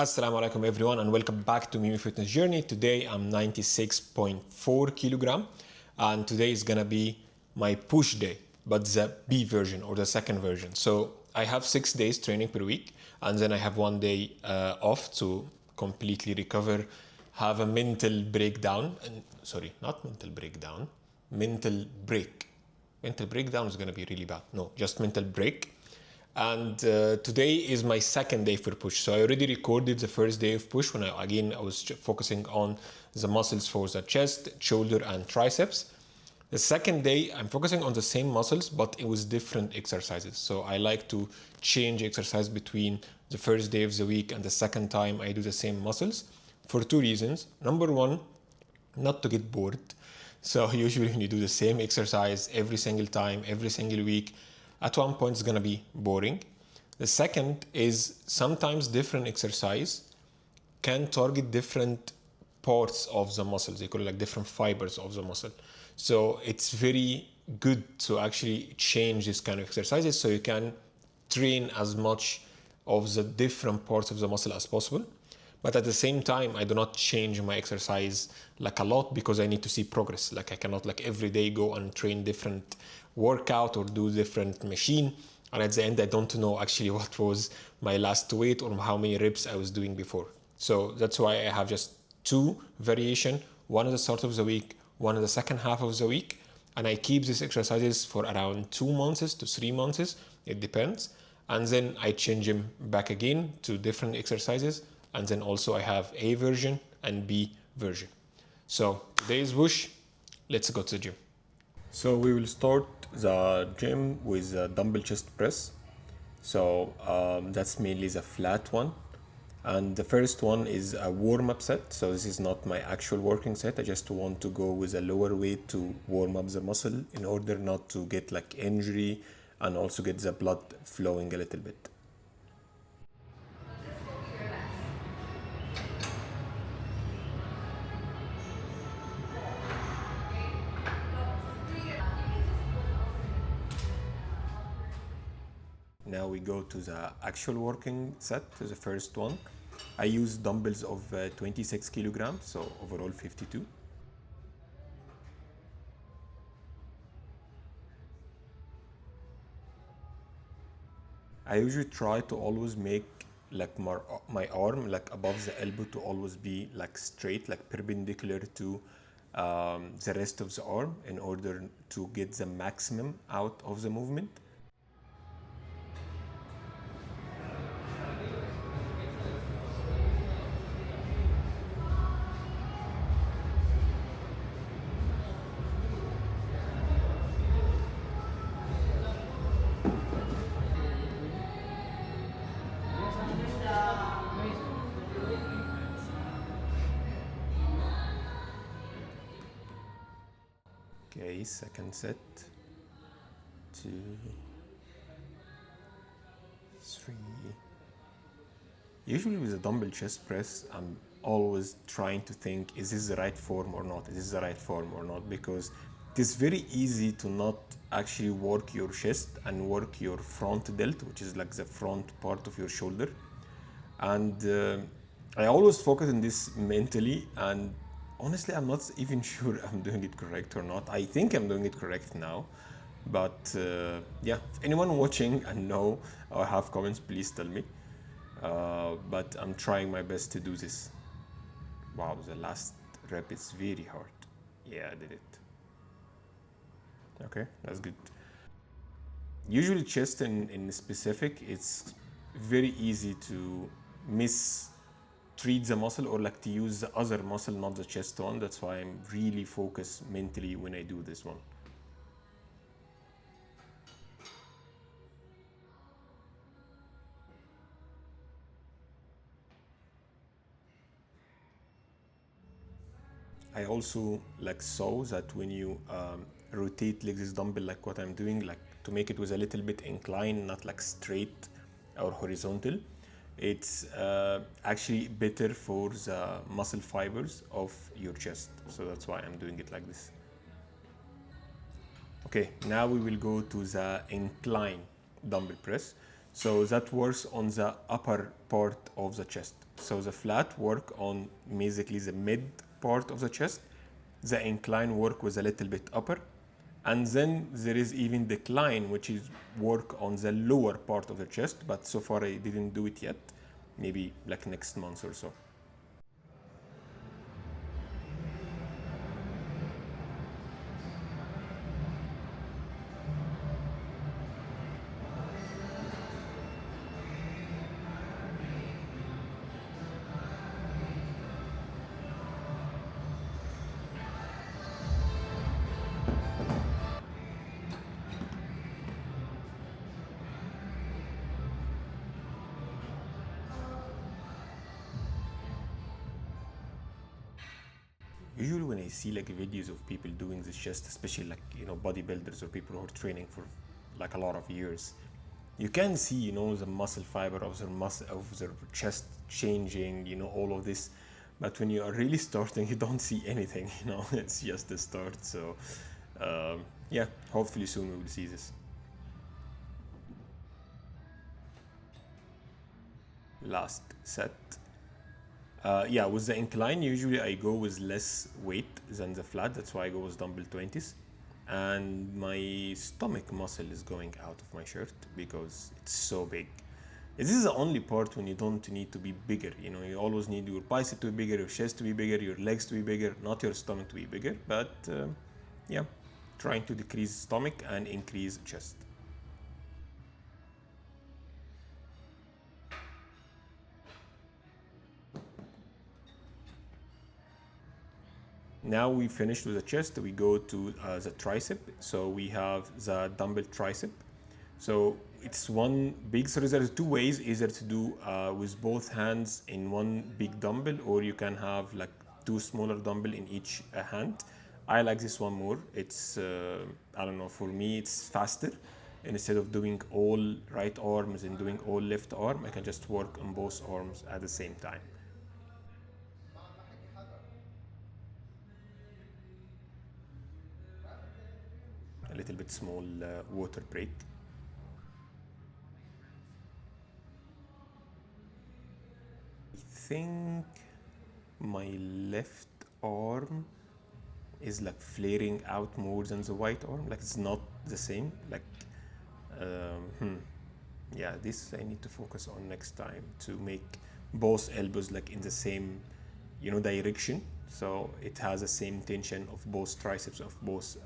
Assalamu alaikum everyone and welcome back to Mimi Fitness Journey. Today I'm 96.4 kilogram and today is gonna be my push day, but the B version or the second version. So I have 6 days training per week and then I have 1 day off to completely recover, have a mental breakdown. Sorry, not mental breakdown, mental break. Mental breakdown is gonna be really bad. No, just mental break. And today is my second day for push. So I already recorded the first day of push when I was focusing on the muscles for the chest, shoulder and triceps. The second day I'm focusing on the same muscles, but it was different exercises. So I like to change exercise between the first day of the week and the second time I do the same muscles for two reasons. Number one, not to get bored. So usually when you do the same exercise every single time, every single week, at one point it's gonna be boring. The second is sometimes different exercise can target different parts of the muscles. They call it like different fibers of the muscle. So it's very good to actually change this kind of exercises so you can train as much of the different parts of the muscle as possible. But at the same time, I do not change my exercise like a lot because I need to see progress. Like I cannot like every day go and train different workout or do different machine. And at the end, I don't know actually what was my last weight or how many reps I was doing before. So that's why I have just two variation. One at the start of the week, one at the second half of the week. And I keep these exercises for around 2 months to 3 months. It depends. And then I change them back again to different exercises. And then also I have A version and B version. So today's push, let's go to the gym. So we will start the gym with a dumbbell chest press. So that's mainly the flat one. And the first one is a warm-up set. So this is not my actual working set. I just want to go with a lower weight to warm up the muscle in order not to get like injury and also get the blood flowing a little bit. Now we go to the actual working set, to the first one. I use dumbbells of 26 kilograms, so overall 52. I usually try to always make like my arm like above the elbow to always be like straight, like perpendicular to the rest of the arm in order to get the maximum out of the movement. Okay, second set, 2, 3. Usually with a dumbbell chest press, I'm always trying to think, is this the right form or not? Is this the right form or not? Because it is very easy to not actually work your chest and work your front delt, which is like the front part of your shoulder. And I always focus on this mentally, and honestly I'm not even sure I'm doing it correct or not. I think I'm doing it correct now, but yeah, if anyone watching and know or have comments, please tell me. But I'm trying my best to do this. Wow, the last rep is very hard. Yeah, I did it. Okay, that's good. Usually chest in specific, it's very easy to mistreat the muscle or like to use the other muscle, not the chest one. That's why I'm really focused mentally when I do this one. I also like saw that when you rotate like this dumbbell, like what I'm doing, like to make it with a little bit incline, not like straight or horizontal, it's actually better for the muscle fibers of your chest. So that's why I'm doing it like this. Okay, now we will go to the incline dumbbell press. So that works on the upper part of the chest. So the flat work on basically the mid part of the chest. The incline work was a little bit upper. And then there is even decline, which is work on the lower part of the chest. But so far I didn't do it yet. Maybe like next month or so. Usually when I see like videos of people doing this chest, especially like, you know, bodybuilders or people who are training for like a lot of years, you can see, you know, the muscle fiber of their chest changing, you know, all of this. But when you are really starting, you don't see anything, you know. It's just the start. So yeah, hopefully soon we will see this. Last set. Yeah, with the incline, usually I go with less weight than the flat. That's why I go with dumbbell 20s. And my stomach muscle is going out of my shirt because it's so big. This is the only part when you don't need to be bigger. You know, you always need your bicep to be bigger, your chest to be bigger, your legs to be bigger, not your stomach to be bigger. But yeah, trying to decrease stomach and increase chest. Now we finished with the chest, we go to the tricep. So we have the dumbbell tricep. So it's one big, so there's two ways, either to do with both hands in one big dumbbell, or you can have like two smaller dumbbell in each hand. I like this one more. It's, I don't know, for me it's faster. And instead of doing all right arms and doing all left arm, I can just work on both arms at the same time. A little bit small water break. I think my left arm is like flaring out more than the right arm. Like it's not the same. Like, yeah, this I need to focus on next time to make both elbows like in the same, you know, direction. So it has the same tension of both triceps of both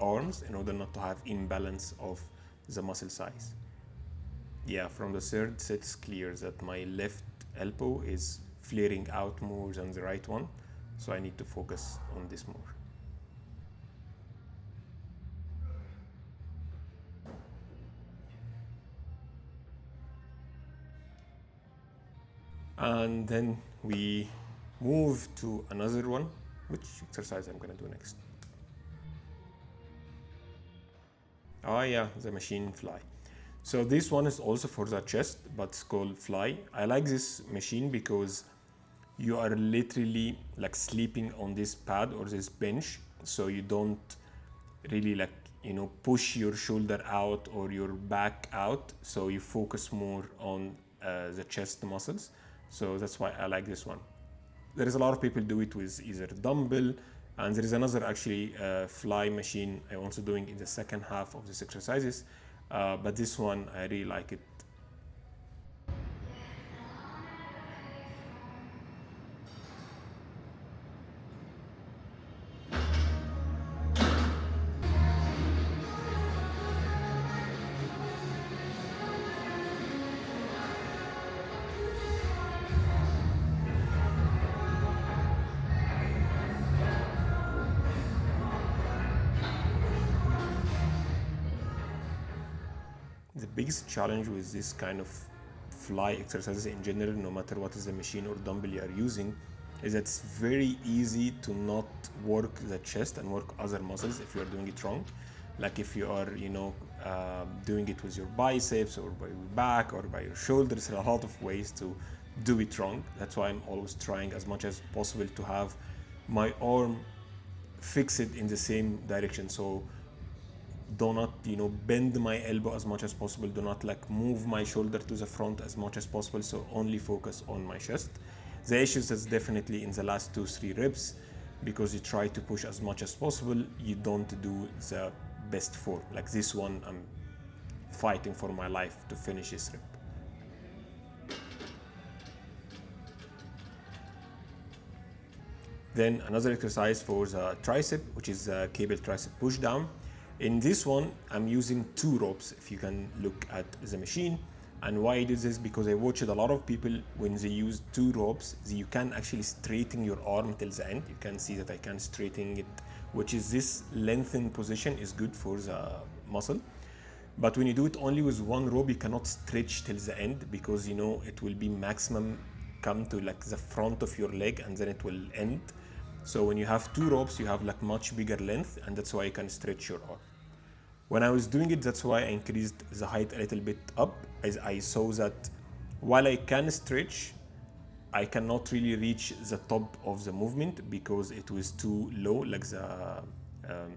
arms in order not to have imbalance of the muscle size. Yeah, from the third set it's clear that my left elbow is flaring out more than the right one. So I need to focus on this more. And then we move to another one, which exercise I'm gonna do next. Oh yeah, the machine fly. So this one is also for the chest, but it's called fly. I like this machine because you are literally like sleeping on this pad or this bench, so you don't really like, you know, push your shoulder out or your back out, so you focus more on the chest muscles. So that's why I like this one. There is a lot of people do it with either dumbbell, and there is another actually fly machine I'm also doing in the second half of these exercises, but this one I really like it. The biggest challenge with this kind of fly exercises in general, no matter what is the machine or dumbbell you are using, is that it's very easy to not work the chest and work other muscles if you are doing it wrong. Like if you are, you know, doing it with your biceps or by your back or by your shoulders, there are a lot of ways to do it wrong. That's why I'm always trying as much as possible to have my arm fixed in the same direction. So do not, you know, bend my elbow as much as possible. Do not like move my shoulder to the front as much as possible. So only focus on my chest. The issues is definitely in the last 2-3 reps, because you try to push as much as possible. You don't do the best form. Like this one, I'm fighting for my life to finish this rep. Then another exercise for the tricep, which is the cable tricep push down. In this one, I'm using 2 ropes, if you can look at the machine. And why I did this, because I watched a lot of people, when they use 2 ropes, you can actually straighten your arm till the end. You can see that I can straighten it, which is this lengthened position is good for the muscle. But when you do it only with 1 rope, you cannot stretch till the end, because you know it will be maximum come to like the front of your leg and then it will end. So when you have 2 ropes, you have like much bigger length, and that's why you can stretch your arm. When I was doing it, that's why I increased the height a little bit up, as I saw that while I can stretch, I cannot really reach the top of the movement because it was too low, like the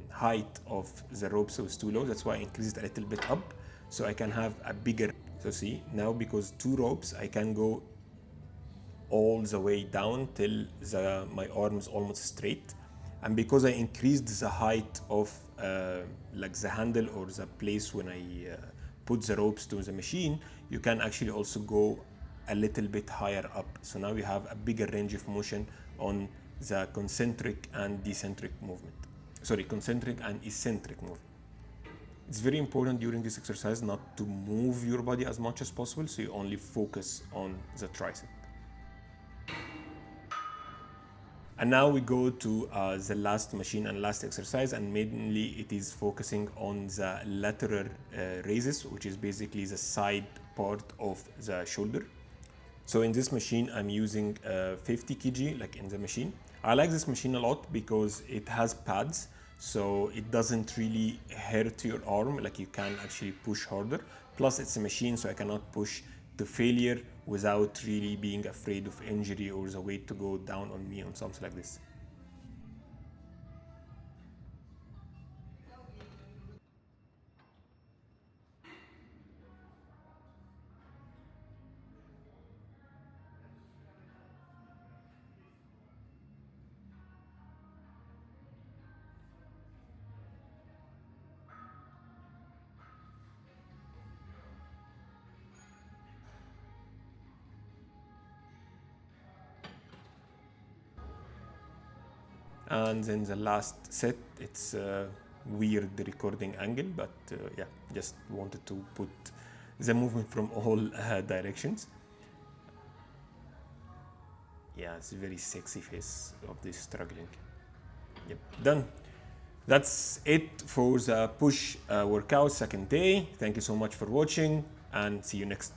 height of the ropes was too low. That's why I increased a little bit up, so I can have a bigger. So see, now because 2 ropes, I can go all the way down till my arm is almost straight. And because I increased the height of like the handle or the place when I put the ropes to the machine, you can actually also go a little bit higher up. So now you have a bigger range of motion on the concentric and eccentric movement. Sorry, concentric and eccentric movement. It's very important during this exercise not to move your body as much as possible, so you only focus on the tricep. And now we go to the last machine and last exercise, and mainly it is focusing on the lateral raises, which is basically the side part of the shoulder. So in this machine, I'm using 50 kg, like in the machine. I like this machine a lot because it has pads, so it doesn't really hurt your arm, like you can actually push harder. Plus it's a machine, so I cannot push to failure without really being afraid of injury or the weight to go down on me on something like this. And then the last set, it's a weird recording angle, but yeah, just wanted to put the movement from all directions. Yeah, it's a very sexy face of this struggling. Yep, done. That's it for the push workout second day. Thank you so much for watching, and see you next